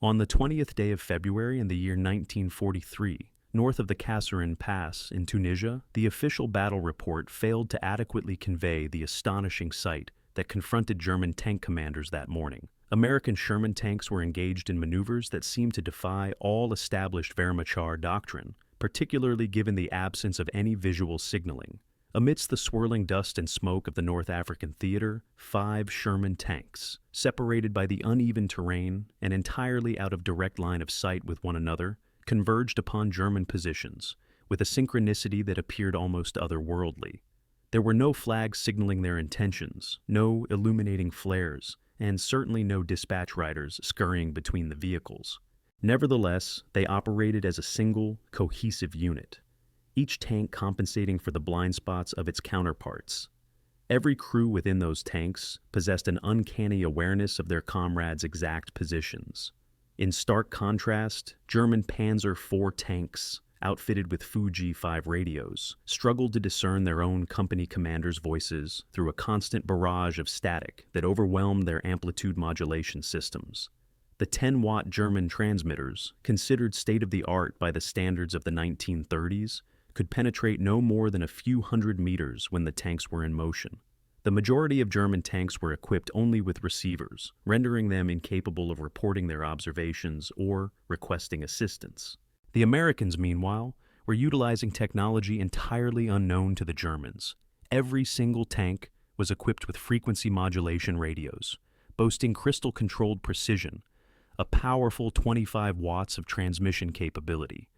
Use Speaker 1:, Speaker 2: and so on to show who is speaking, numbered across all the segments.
Speaker 1: On the 20th day of February in the year 1943, north of the Kasserine Pass in Tunisia, the official battle report failed to adequately convey the astonishing sight that confronted German tank commanders that morning. American Sherman tanks were engaged in maneuvers that seemed to defy all established Wehrmacht doctrine, particularly given the absence of any visual signaling. Amidst the swirling dust and smoke of the North African theater, 5 Sherman tanks, separated by the uneven terrain and entirely out of direct line of sight with one another, converged upon German positions, with a synchronicity that appeared almost otherworldly. There were no flags signaling their intentions, no illuminating flares, and certainly no dispatch riders scurrying between the vehicles. Nevertheless, they operated as a single, cohesive unit, each tank compensating for the blind spots of its counterparts. Every crew within those tanks possessed an uncanny awareness of their comrades' exact positions. In stark contrast, German Panzer IV tanks, outfitted with Fuji 5 radios, struggled to discern their own company commanders' voices through a constant barrage of static that overwhelmed their amplitude modulation systems. The 10-watt German transmitters, considered state-of-the-art by the standards of the 1930s, could penetrate no more than a few hundred meters when the tanks were in motion. The majority of German tanks were equipped only with receivers, rendering them incapable of reporting their observations or requesting assistance. The Americans, meanwhile, were utilizing technology entirely unknown to the Germans. Every single tank was equipped with frequency modulation radios, boasting crystal-controlled precision, a powerful 25 watts of transmission capability,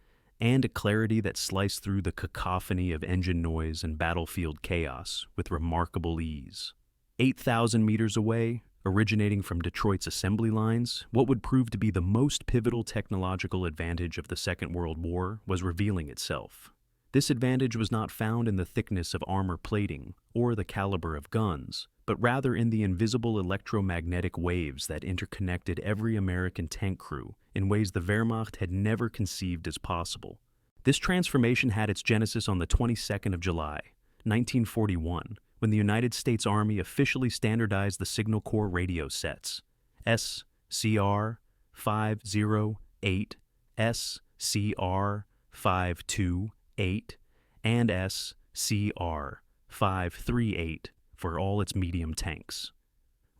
Speaker 1: and a clarity that sliced through the cacophony of engine noise and battlefield chaos with remarkable ease. 8,000 meters away, originating from Detroit's assembly lines, what would prove to be the most pivotal technological advantage of the Second World War was revealing itself. This advantage was not found in the thickness of armor plating or the caliber of guns, but rather in the invisible electromagnetic waves that interconnected every American tank crew in ways the Wehrmacht had never conceived as possible. This transformation had its genesis on the 22nd of July, 1941, when the United States Army officially standardized the Signal Corps radio sets, SCR 508, SCR 528, and SCR 538 for all its medium tanks.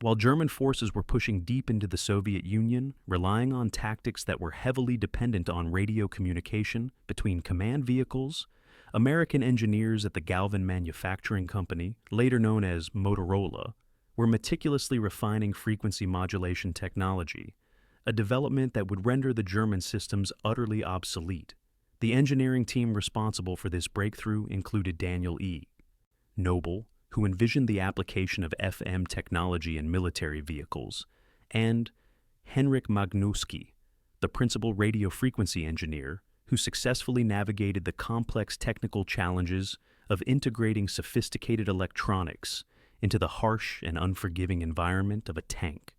Speaker 1: While German forces were pushing deep into the Soviet Union, relying on tactics that were heavily dependent on radio communication between command vehicles, American engineers at the Galvin Manufacturing Company, later known as Motorola, were meticulously refining frequency modulation technology, a development that would render the German systems utterly obsolete. The engineering team responsible for this breakthrough included Daniel E. Noble, who envisioned the application of FM technology in military vehicles, and Henryk Magnusky, the principal radio frequency engineer, who successfully navigated the complex technical challenges of integrating sophisticated electronics into the harsh and unforgiving environment of a tank.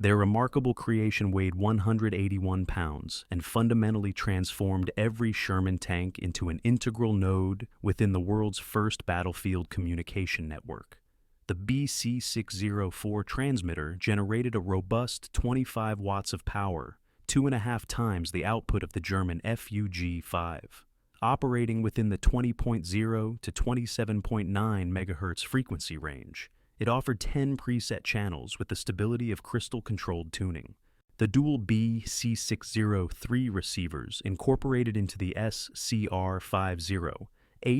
Speaker 1: Their remarkable creation weighed 181 pounds and fundamentally transformed every Sherman tank into an integral node within the world's first battlefield communication network. The BC604 transmitter generated a robust 25 watts of power, 2.5 times the output of the German FUG-5. Operating within the 20.0 to 27.9 MHz frequency range, it offered 10 preset channels with the stability of crystal-controlled tuning. The dual BC603 receivers incorporated into the SCR-50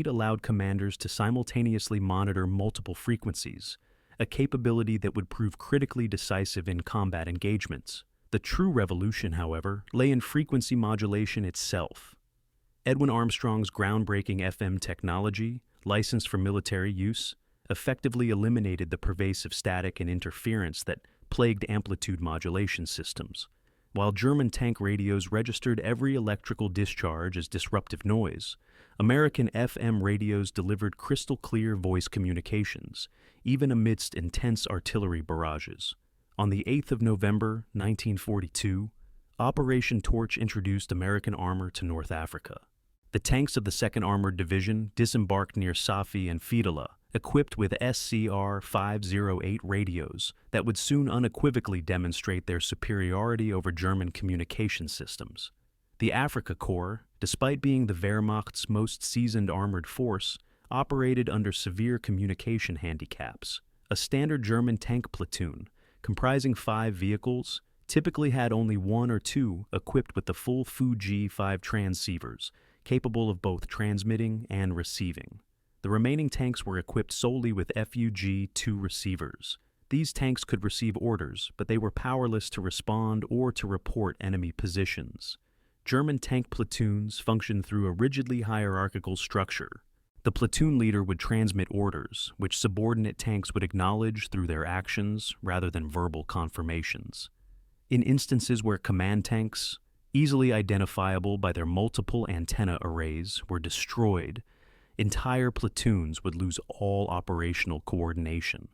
Speaker 1: allowed commanders to simultaneously monitor multiple frequencies, a capability that would prove critically decisive in combat engagements. The true revolution, however, lay in frequency modulation itself. Edwin Armstrong's groundbreaking FM technology, licensed for military use, effectively eliminated the pervasive static and interference that plagued amplitude modulation systems. While German tank radios registered every electrical discharge as disruptive noise, American FM radios delivered crystal-clear voice communications, even amidst intense artillery barrages. On the 8th of November, 1942, Operation Torch introduced American armor to North Africa. The tanks of the 2nd Armored Division disembarked near Safi and Fidala equipped with SCR-508 radios that would soon unequivocally demonstrate their superiority over German communication systems. The Afrika Korps, despite being the Wehrmacht's most seasoned armored force, operated under severe communication handicaps. A standard German tank platoon, comprising 5 vehicles, typically had only 1 or 2 equipped with the full Fu-G5 transceivers, capable of both transmitting and receiving. The remaining tanks were equipped solely with Fug-2 receivers. These tanks could receive orders, but they were powerless to respond or to report enemy positions. German tank platoons functioned through a rigidly hierarchical structure. The platoon leader would transmit orders, which subordinate tanks would acknowledge through their actions rather than verbal confirmations. In instances where command tanks, easily identifiable by their multiple antenna arrays, were destroyed, entire platoons would lose all operational coordination.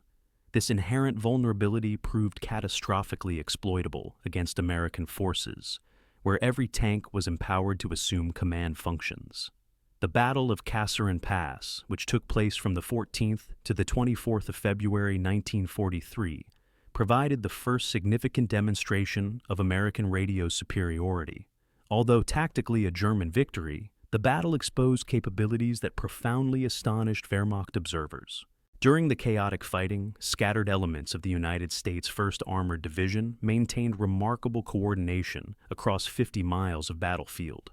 Speaker 1: This inherent vulnerability proved catastrophically exploitable against American forces, where every tank was empowered to assume command functions. The Battle of Kasserine Pass, which took place from the 14th to the 24th of February 1943, provided the first significant demonstration of American radio superiority. Although tactically a German victory, the battle exposed capabilities that profoundly astonished Wehrmacht observers. During the chaotic fighting, scattered elements of the United States 1st Armored Division maintained remarkable coordination across 50 miles of battlefield.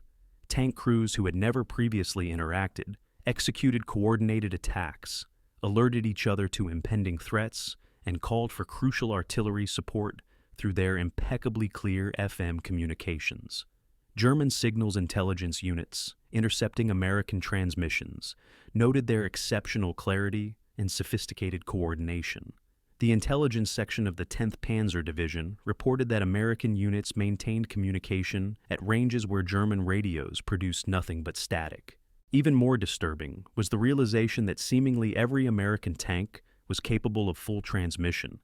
Speaker 1: Tank crews who had never previously interacted executed coordinated attacks, alerted each other to impending threats, and called for crucial artillery support through their impeccably clear FM communications. German signals intelligence units, intercepting American transmissions, noted their exceptional clarity and sophisticated coordination. The intelligence section of the 10th Panzer Division reported that American units maintained communication at ranges where German radios produced nothing but static. Even more disturbing was the realization that seemingly every American tank was capable of full transmission,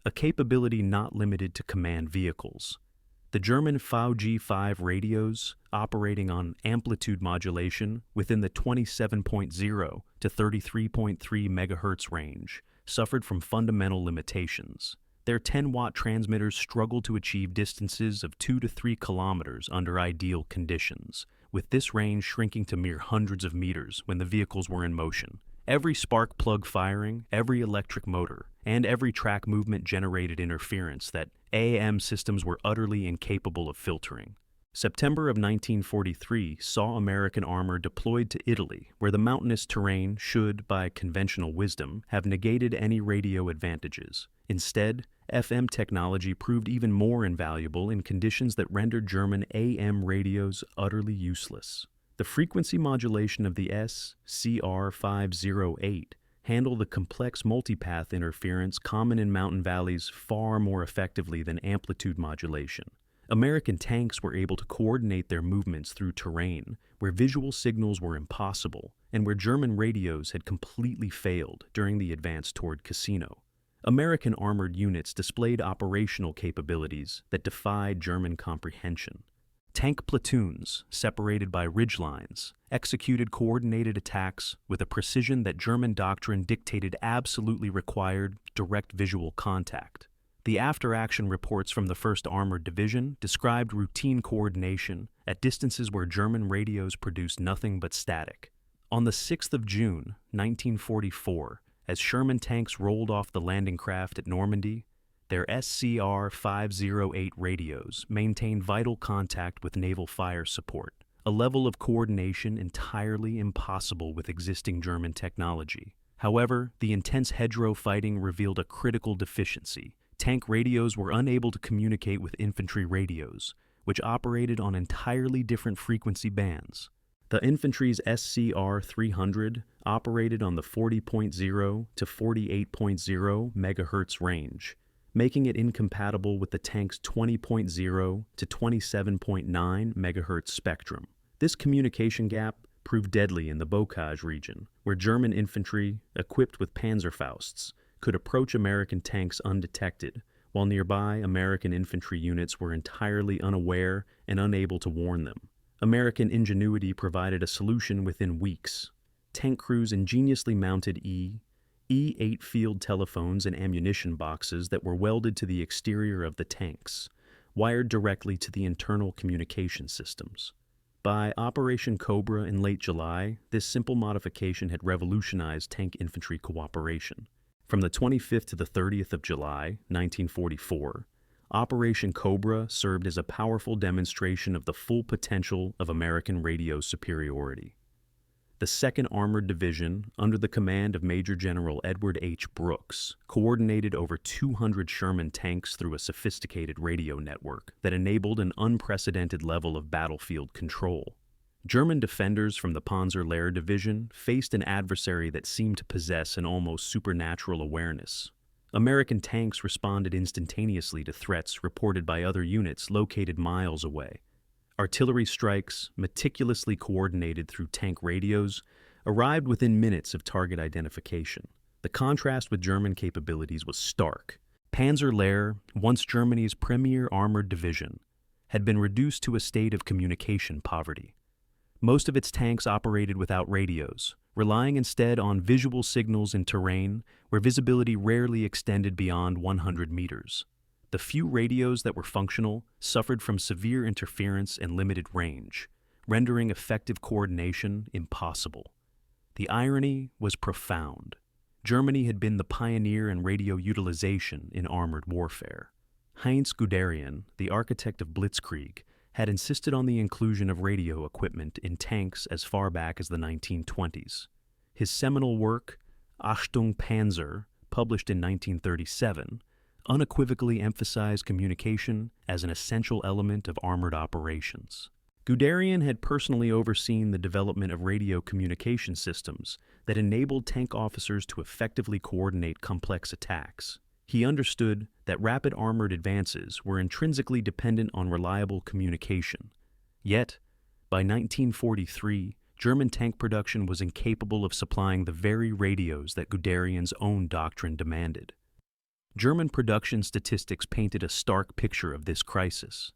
Speaker 1: a capability not limited to command vehicles. The German Fu-G5 radios, operating on amplitude modulation within the 27.0 to 33.3 MHz range, suffered from fundamental limitations. Their 10-watt transmitters struggled to achieve distances of 2 to 3 kilometers under ideal conditions, with this range shrinking to mere hundreds of meters when the vehicles were in motion. Every spark plug firing, every electric motor, and every track movement generated interference that AM systems were utterly incapable of filtering. September of 1943 saw American armor deployed to Italy, where the mountainous terrain should, by conventional wisdom, have negated any radio advantages. Instead, FM technology proved even more invaluable in conditions that rendered German AM radios utterly useless. The frequency modulation of the SCR-508 handled the complex multipath interference common in mountain valleys far more effectively than amplitude modulation. American tanks were able to coordinate their movements through terrain where visual signals were impossible and where German radios had completely failed during the advance toward Cassino. American armored units displayed operational capabilities that defied German comprehension. Tank platoons, separated by ridgelines, executed coordinated attacks with a precision that German doctrine dictated absolutely required direct visual contact. The after-action reports from the 1st Armored Division described routine coordination at distances where German radios produced nothing but static. On the 6th of June, 1944, as Sherman tanks rolled off the landing craft at Normandy, their SCR-508 radios maintained vital contact with naval fire support, a level of coordination entirely impossible with existing German technology. However, the intense hedgerow fighting revealed a critical deficiency. Tank radios were unable to communicate with infantry radios, which operated on entirely different frequency bands. The infantry's SCR-300 operated on the 40.0 to 48.0 MHz range, making it incompatible with the tank's 20.0 to 27.9 MHz spectrum. This communication gap proved deadly in the Bocage region, where German infantry, equipped with Panzerfausts, could approach American tanks undetected, while nearby American infantry units were entirely unaware and unable to warn them. American ingenuity provided a solution within weeks. Tank crews ingeniously mounted E-8 field telephones and ammunition boxes that were welded to the exterior of the tanks, wired directly to the internal communication systems. By Operation Cobra in late July, this simple modification had revolutionized tank infantry cooperation. From the 25th to the 30th of July, 1944, Operation Cobra served as a powerful demonstration of the full potential of American radio superiority. The 2nd Armored Division, under the command of Major General Edward H. Brooks, coordinated over 200 Sherman tanks through a sophisticated radio network that enabled an unprecedented level of battlefield control. German defenders from the Panzer-Lehr Division faced an adversary that seemed to possess an almost supernatural awareness. American tanks responded instantaneously to threats reported by other units located miles away. Artillery strikes, meticulously coordinated through tank radios, arrived within minutes of target identification. The contrast with German capabilities was stark. Panzer-Lehr, once Germany's premier armored division, had been reduced to a state of communication poverty. Most of its tanks operated without radios, relying instead on visual signals in terrain where visibility rarely extended beyond 100 meters. The few radios that were functional suffered from severe interference and limited range, rendering effective coordination impossible. The irony was profound. Germany had been the pioneer in radio utilization in armored warfare. Heinz Guderian, the architect of Blitzkrieg, had insisted on the inclusion of radio equipment in tanks as far back as the 1920s. His seminal work, Achtung Panzer, published in 1937, unequivocally emphasized communication as an essential element of armored operations. Guderian had personally overseen the development of radio communication systems that enabled tank officers to effectively coordinate complex attacks. He understood that rapid armored advances were intrinsically dependent on reliable communication. Yet, by 1943, German tank production was incapable of supplying the very radios that Guderian's own doctrine demanded. German production statistics painted a stark picture of this crisis.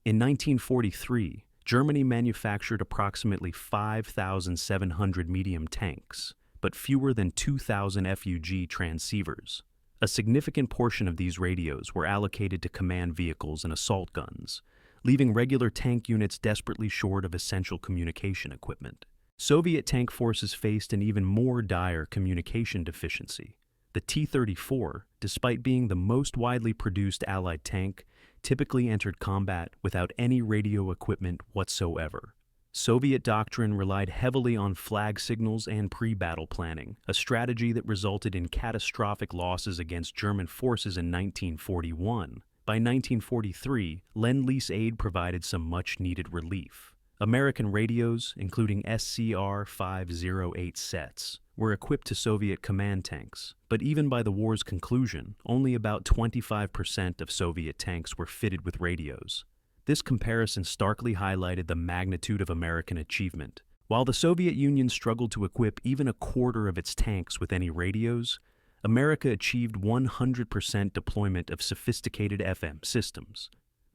Speaker 1: In 1943, Germany manufactured approximately 5,700 medium tanks, but fewer than 2,000 FUG transceivers. A significant portion of these radios were allocated to command vehicles and assault guns, leaving regular tank units desperately short of essential communication equipment. Soviet tank forces faced an even more dire communication deficiency. The T-34, despite being the most widely produced Allied tank, typically entered combat without any radio equipment whatsoever. Soviet doctrine relied heavily on flag signals and pre-battle planning, a strategy that resulted in catastrophic losses against German forces in 1941. By 1943, Lend-Lease aid provided some much-needed relief. American radios, including SCR-508 sets, were equipped to Soviet command tanks, but even by the war's conclusion, only about 25% of Soviet tanks were fitted with radios. This comparison starkly highlighted the magnitude of American achievement. While the Soviet Union struggled to equip even a quarter of its tanks with any radios, America achieved 100% deployment of sophisticated FM systems.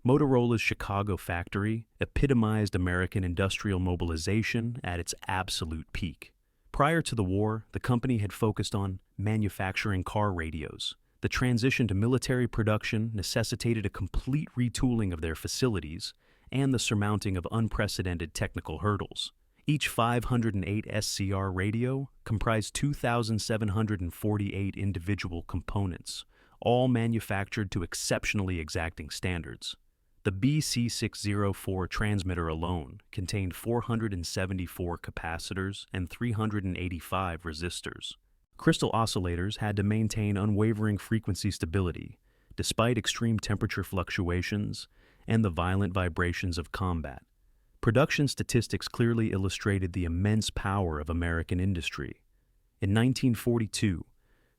Speaker 1: Motorola's Chicago factory epitomized American industrial mobilization at its absolute peak. Prior to the war, the company had focused on manufacturing car radios. The transition to military production necessitated a complete retooling of their facilities and the surmounting of unprecedented technical hurdles. Each 508 SCR radio comprised 2,748 individual components, all manufactured to exceptionally exacting standards. The BC604 transmitter alone contained 474 capacitors and 385 resistors. Crystal oscillators had to maintain unwavering frequency stability, despite extreme temperature fluctuations and the violent vibrations of combat. Production statistics clearly illustrated the immense power of American industry. In 1942,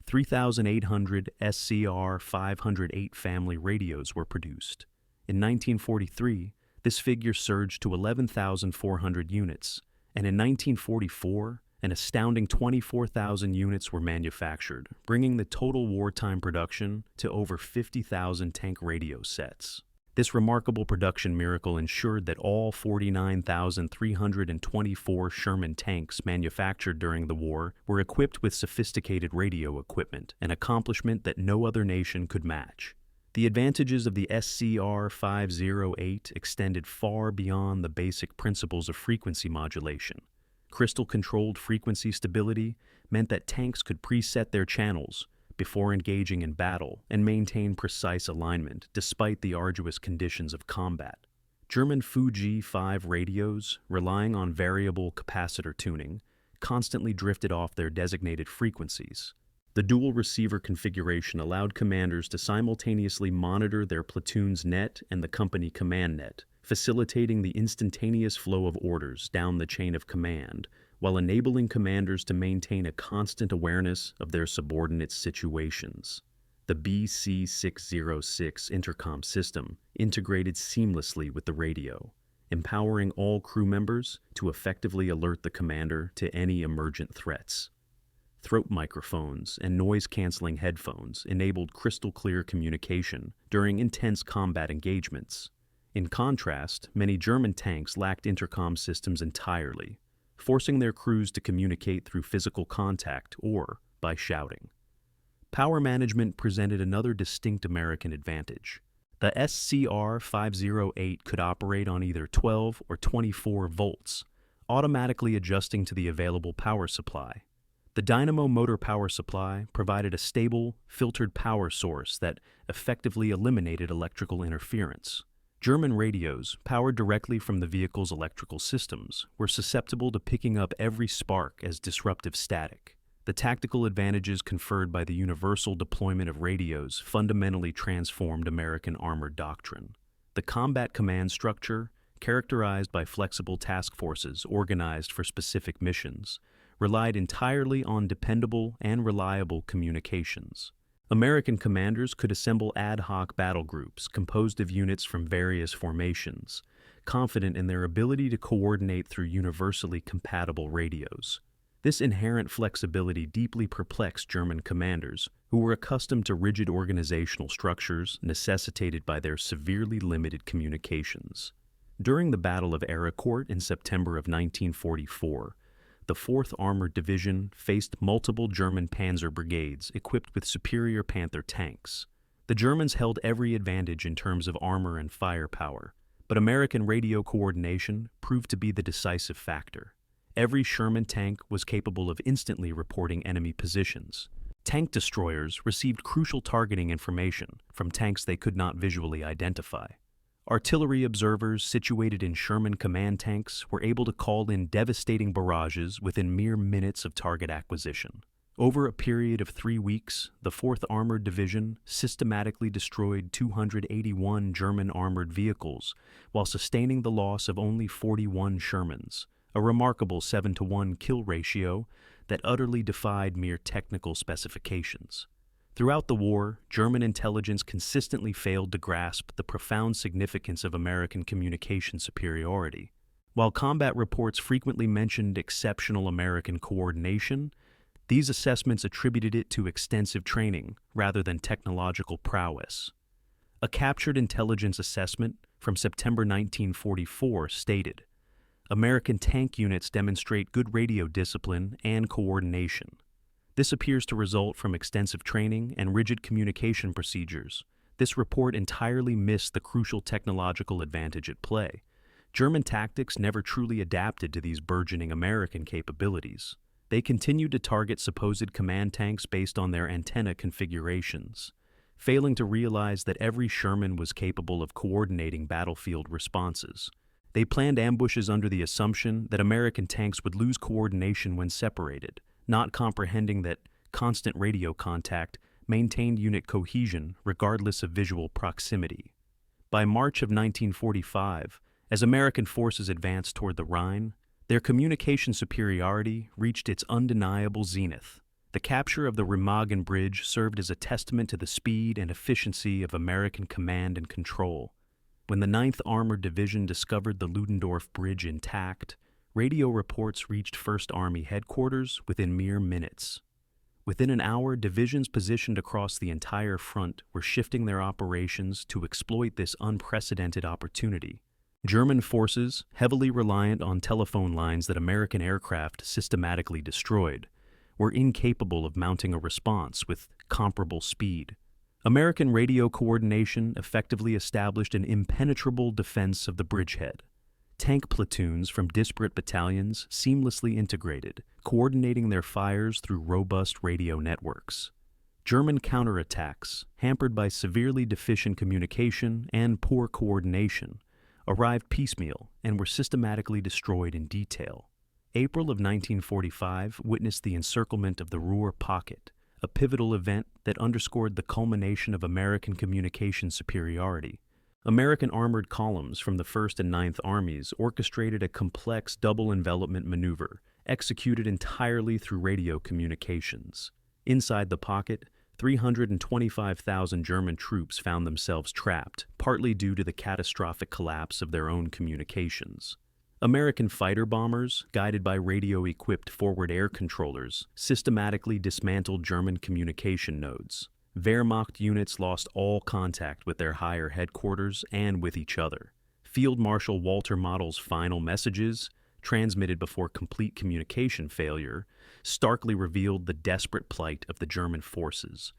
Speaker 1: 3,800 SCR-508 family radios were produced. In 1943, this figure surged to 11,400 units, and in 1944, an astounding 24,000 units were manufactured, bringing the total wartime production to over 50,000 tank radio sets. This remarkable production miracle ensured that all 49,324 Sherman tanks manufactured during the war were equipped with sophisticated radio equipment, an accomplishment that no other nation could match. The advantages of the SCR-508 extended far beyond the basic principles of frequency modulation. Crystal-controlled frequency stability meant that tanks could preset their channels before engaging in battle and maintain precise alignment despite the arduous conditions of combat. German Fuji 5 radios, relying on variable capacitor tuning, constantly drifted off their designated frequencies. The dual receiver configuration allowed commanders to simultaneously monitor their platoon's net and the company command net, facilitating the instantaneous flow of orders down the chain of command, while enabling commanders to maintain a constant awareness of their subordinates' situations. The BC-606 intercom system integrated seamlessly with the radio, empowering all crew members to effectively alert the commander to any emergent threats. Throat microphones and noise-canceling headphones enabled crystal-clear communication during intense combat engagements. In contrast, many German tanks lacked intercom systems entirely, forcing their crews to communicate through physical contact or by shouting. Power management presented another distinct American advantage. The SCR-508 could operate on either 12 or 24 volts, automatically adjusting to the available power supply. The dynamo motor power supply provided a stable, filtered power source that effectively eliminated electrical interference. German radios, powered directly from the vehicle's electrical systems, were susceptible to picking up every spark as disruptive static. The tactical advantages conferred by the universal deployment of radios fundamentally transformed American armored doctrine. The combat command structure, characterized by flexible task forces organized for specific missions, relied entirely on dependable and reliable communications. American commanders could assemble ad hoc battle groups composed of units from various formations, confident in their ability to coordinate through universally compatible radios. This inherent flexibility deeply perplexed German commanders, who were accustomed to rigid organizational structures necessitated by their severely limited communications. During the Battle of Ericourt in September of 1944, the 4th Armored Division faced multiple German panzer brigades equipped with superior Panther tanks. The Germans held every advantage in terms of armor and firepower, but American radio coordination proved to be the decisive factor. Every Sherman tank was capable of instantly reporting enemy positions. Tank destroyers received crucial targeting information from tanks they could not visually identify. Artillery observers situated in Sherman command tanks were able to call in devastating barrages within mere minutes of target acquisition. Over a period of 3 weeks, the 4th Armored Division systematically destroyed 281 German armored vehicles while sustaining the loss of only 41 Shermans, a remarkable 7-to-1 kill ratio that utterly defied mere technical specifications. Throughout the war, German intelligence consistently failed to grasp the profound significance of American communication superiority. While combat reports frequently mentioned exceptional American coordination, these assessments attributed it to extensive training rather than technological prowess. A captured intelligence assessment from September 1944 stated, "American tank units demonstrate good radio discipline and coordination." This appears to result from extensive training and rigid communication procedures. This report entirely missed the crucial technological advantage at play. German tactics never truly adapted to these burgeoning American capabilities. They continued to target supposed command tanks based on their antenna configurations, failing to realize that every Sherman was capable of coordinating battlefield responses. They planned ambushes under the assumption that American tanks would lose coordination when separated, not comprehending that constant radio contact maintained unit cohesion regardless of visual proximity. By March of 1945, as American forces advanced toward the Rhine, their communication superiority reached its undeniable zenith. The capture of the Remagen Bridge served as a testament to the speed and efficiency of American command and control. When the 9th Armored Division discovered the Ludendorff Bridge intact, radio reports reached 1st Army headquarters within mere minutes. Within an hour, divisions positioned across the entire front were shifting their operations to exploit this unprecedented opportunity. German forces, heavily reliant on telephone lines that American aircraft systematically destroyed, were incapable of mounting a response with comparable speed. American radio coordination effectively established an impenetrable defense of the bridgehead. Tank platoons from disparate battalions seamlessly integrated, coordinating their fires through robust radio networks. German counterattacks, hampered by severely deficient communication and poor coordination, arrived piecemeal and were systematically destroyed in detail. April of 1945 witnessed the encirclement of the Ruhr Pocket, a pivotal event that underscored the culmination of American communication superiority. American armored columns from the 1st and 9th Armies orchestrated a complex double envelopment maneuver, executed entirely through radio communications. Inside the pocket, 325,000 German troops found themselves trapped, partly due to the catastrophic collapse of their own communications. American fighter bombers, guided by radio-equipped forward air controllers, systematically dismantled German communication nodes. Wehrmacht units lost all contact with their higher headquarters and with each other. Field Marshal Walter Model's final messages, transmitted before complete communication failure, starkly revealed the desperate plight of the German forces.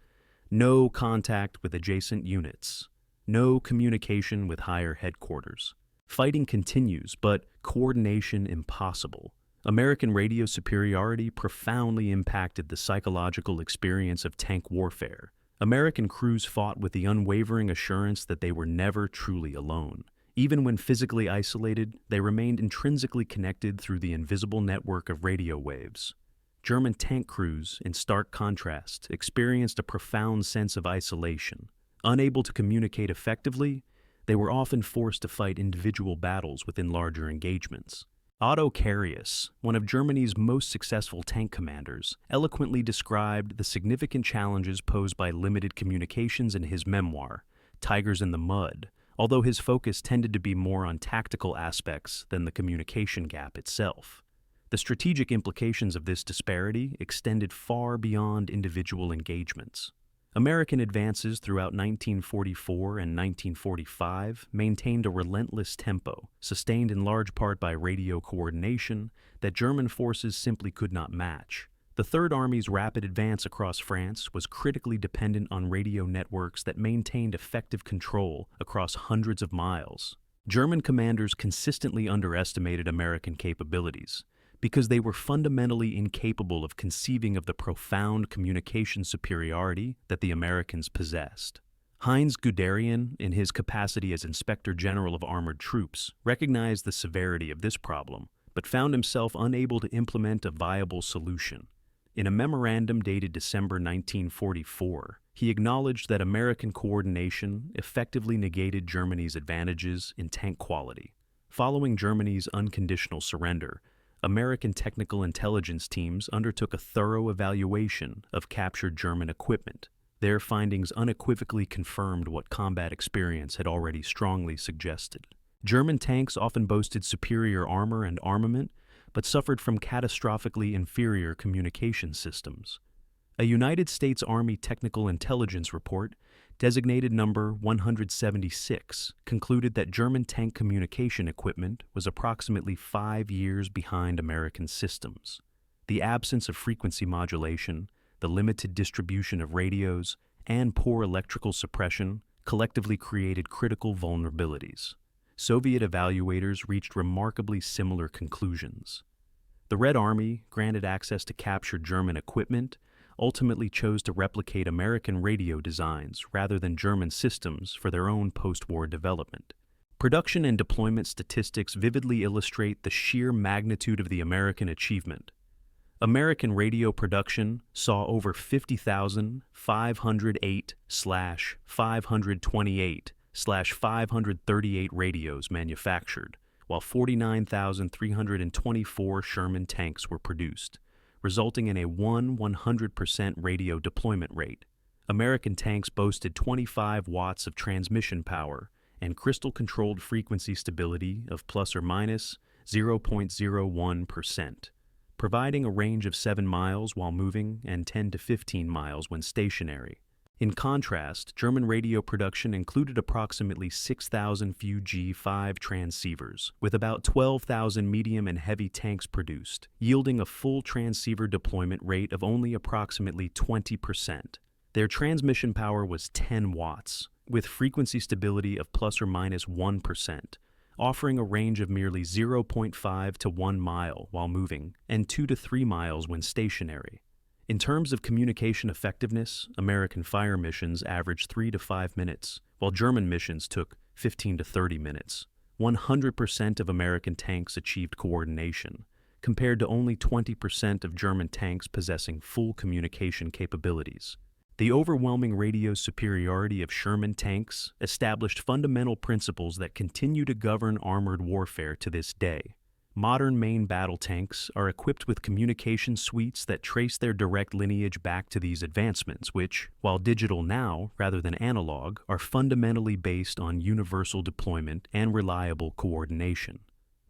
Speaker 1: No contact with adjacent units. No communication with higher headquarters. Fighting continues, but coordination impossible. American radio superiority profoundly impacted the psychological experience of tank warfare. American crews fought with the unwavering assurance that they were never truly alone. Even when physically isolated, they remained intrinsically connected through the invisible network of radio waves. German tank crews, in stark contrast, experienced a profound sense of isolation. Unable to communicate effectively, they were often forced to fight individual battles within larger engagements. Otto Carius, one of Germany's most successful tank commanders, eloquently described the significant challenges posed by limited communications in his memoir, Tigers in the Mud, although his focus tended to be more on tactical aspects than the communication gap itself. The strategic implications of this disparity extended far beyond individual engagements. American advances throughout 1944 and 1945 maintained a relentless tempo, sustained in large part by radio coordination that German forces simply could not match. The Third Army's rapid advance across France was critically dependent on radio networks that maintained effective control across hundreds of miles. German commanders consistently underestimated American capabilities, because they were fundamentally incapable of conceiving of the profound communication superiority that the Americans possessed. Heinz Guderian, in his capacity as Inspector General of Armored Troops, recognized the severity of this problem, but found himself unable to implement a viable solution. In a memorandum dated December 1944, he acknowledged that American coordination effectively negated Germany's advantages in tank quality. Following Germany's unconditional surrender, American technical intelligence teams undertook a thorough evaluation of captured German equipment. Their findings unequivocally confirmed what combat experience had already strongly suggested. German tanks often boasted superior armor and armament, but suffered from catastrophically inferior communication systems. A United States Army Technical Intelligence Report, designated number 176, concluded that German tank communication equipment was approximately 5 years behind American systems. The absence of frequency modulation, the limited distribution of radios, and poor electrical suppression collectively created critical vulnerabilities. Soviet evaluators reached remarkably similar conclusions. The Red Army, granted access to captured German equipment, ultimately chose to replicate American radio designs rather than German systems for their own post-war development. Production and deployment statistics vividly illustrate the sheer magnitude of the American achievement. American radio production saw over 50,508/528/538 radios manufactured, while 49,324 Sherman tanks were produced, resulting in a 100% radio deployment rate. American tanks boasted 25 watts of transmission power and crystal-controlled frequency stability of plus or minus 0.01%. providing a range of 7 miles while moving and 10 to 15 miles when stationary. In contrast, German radio production included approximately 6,000 few G5 transceivers, with about 12,000 medium and heavy tanks produced, yielding a full transceiver deployment rate of only approximately 20%. Their transmission power was 10 watts, with frequency stability of plus or minus 1%, offering a range of merely 0.5 to 1 mile while moving and 2 to 3 miles when stationary. In terms of communication effectiveness, American fire missions averaged 3 to 5 minutes, while German missions took 15 to 30 minutes. 100% of American tanks achieved coordination, compared to only 20% of German tanks possessing full communication capabilities. The overwhelming radio superiority of Sherman tanks established fundamental principles that continue to govern armored warfare to this day. Modern main battle tanks are equipped with communication suites that trace their direct lineage back to these advancements, which, while digital now rather than analog, are fundamentally based on universal deployment and reliable coordination.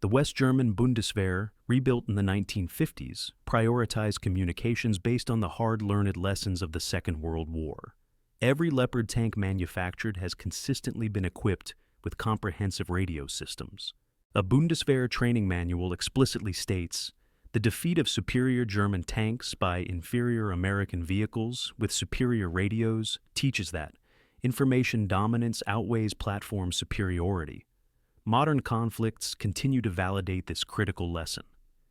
Speaker 1: The West German Bundeswehr, rebuilt in the 1950s, prioritized communications based on the hard-learned lessons of the Second World War. Every Leopard tank manufactured has consistently been equipped with comprehensive radio systems. A Bundeswehr training manual explicitly states, "The defeat of superior German tanks by inferior American vehicles with superior radios teaches that information dominance outweighs platform superiority." Modern conflicts continue to validate this critical lesson.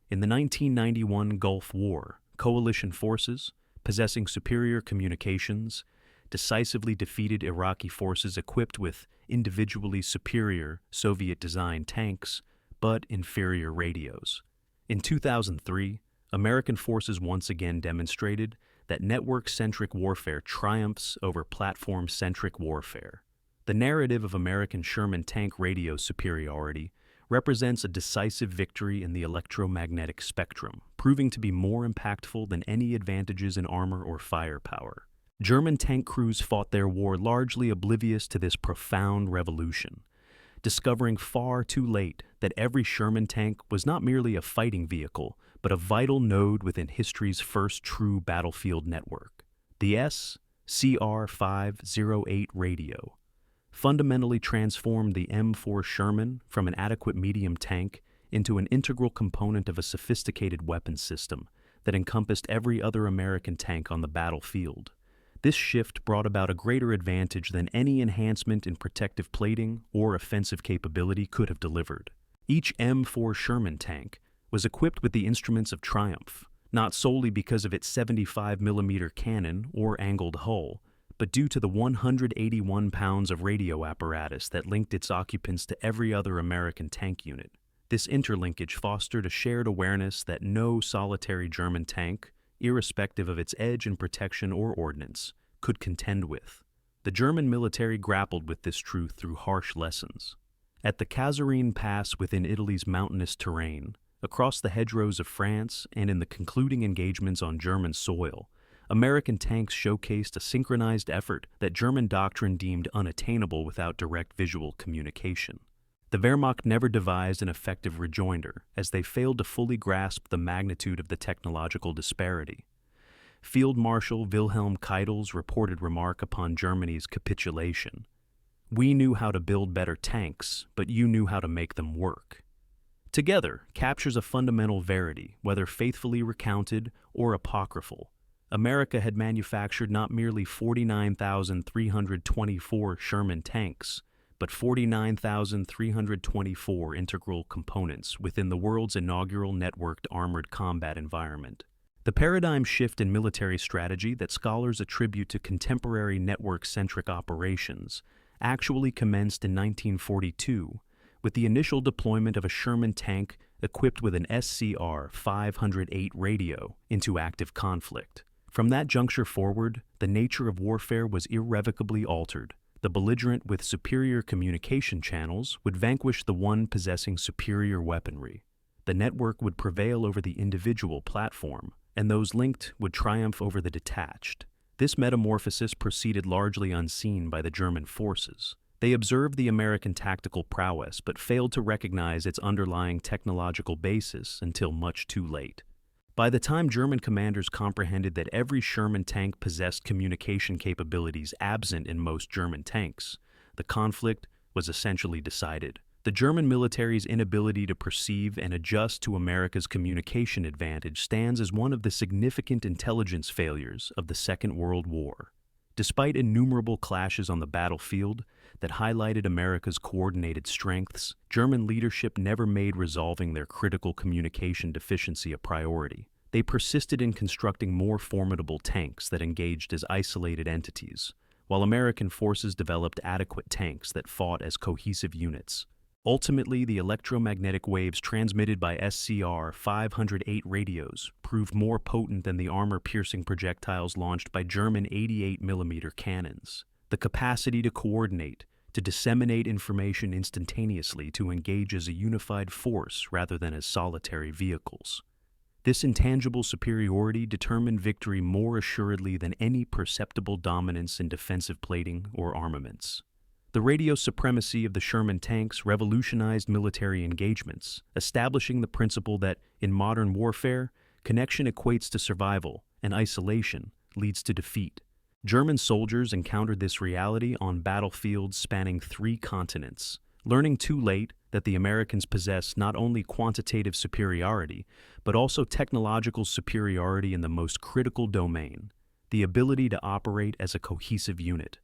Speaker 1: In the 1991 Gulf War, coalition forces, possessing superior communications, decisively defeated Iraqi forces equipped with individually superior Soviet-designed tanks, but inferior radios. In 2003, American forces once again demonstrated that network-centric warfare triumphs over platform-centric warfare. The narrative of American Sherman tank radio superiority represents a decisive victory in the electromagnetic spectrum, proving to be more impactful than any advantages in armor or firepower. German tank crews fought their war largely oblivious to this profound revolution, discovering far too late that every Sherman tank was not merely a fighting vehicle, but a vital node within history's first true battlefield network. The SCR-508 radio fundamentally transformed the M4 Sherman from an adequate medium tank into an integral component of a sophisticated weapons system that encompassed every other American tank on the battlefield. This shift brought about a greater advantage than any enhancement in protective plating or offensive capability could have delivered. Each M4 Sherman tank was equipped with the instruments of triumph, not solely because of its 75mm cannon or angled hull, but due to the 181 pounds of radio apparatus that linked its occupants to every other American tank unit. This interlinkage fostered a shared awareness that no solitary German tank, irrespective of its edge and protection or ordnance, could contend with. The German military grappled with this truth through harsh lessons. At the Kasserine Pass within Italy's mountainous terrain, across the hedgerows of France, and in the concluding engagements on German soil, American tanks showcased a synchronized effort that German doctrine deemed unattainable without direct visual communication. The Wehrmacht never devised an effective rejoinder, as they failed to fully grasp the magnitude of the technological disparity. Field Marshal Wilhelm Keitel's reported remark upon Germany's capitulation: "We knew how to build better tanks, but you knew how to make them work." Together captures a fundamental verity, whether faithfully recounted or apocryphal. America had manufactured not merely 49,324 Sherman tanks, but 49,324 integral components within the world's inaugural networked armored combat environment. The paradigm shift in military strategy that scholars attribute to contemporary network-centric operations actually commenced in 1942 with the initial deployment of a Sherman tank equipped with an SCR-508 radio into active conflict. From that juncture forward, the nature of warfare was irrevocably altered. The belligerent with superior communication channels would vanquish the one possessing superior weaponry. The network would prevail over the individual platform, and those linked would triumph over the detached. This metamorphosis proceeded largely unseen by the German forces. They observed the American tactical prowess but failed to recognize its underlying technological basis until much too late. By the time German commanders comprehended that every Sherman tank possessed communication capabilities absent in most German tanks, the conflict was essentially decided. The German military's inability to perceive and adjust to America's communication advantage stands as one of the significant intelligence failures of the Second World War. Despite innumerable clashes on the battlefield that highlighted America's coordinated strengths, German leadership never made resolving their critical communication deficiency a priority. They persisted in constructing more formidable tanks that engaged as isolated entities, while American forces developed adequate tanks that fought as cohesive units. Ultimately, the electromagnetic waves transmitted by SCR 508 radios proved more potent than the armor-piercing projectiles launched by German 88mm cannons. The capacity to coordinate, to disseminate information instantaneously, to engage as a unified force rather than as solitary vehicles. This intangible superiority determined victory more assuredly than any perceptible dominance in defensive plating or armaments. The radio supremacy of the Sherman tanks revolutionized military engagements, establishing the principle that, in modern warfare, connection equates to survival and isolation leads to defeat. German soldiers encountered this reality on battlefields spanning 3 continents, learning too late that the Americans possessed not only quantitative superiority, but also technological superiority in the most critical domain, the ability to operate as a cohesive unit.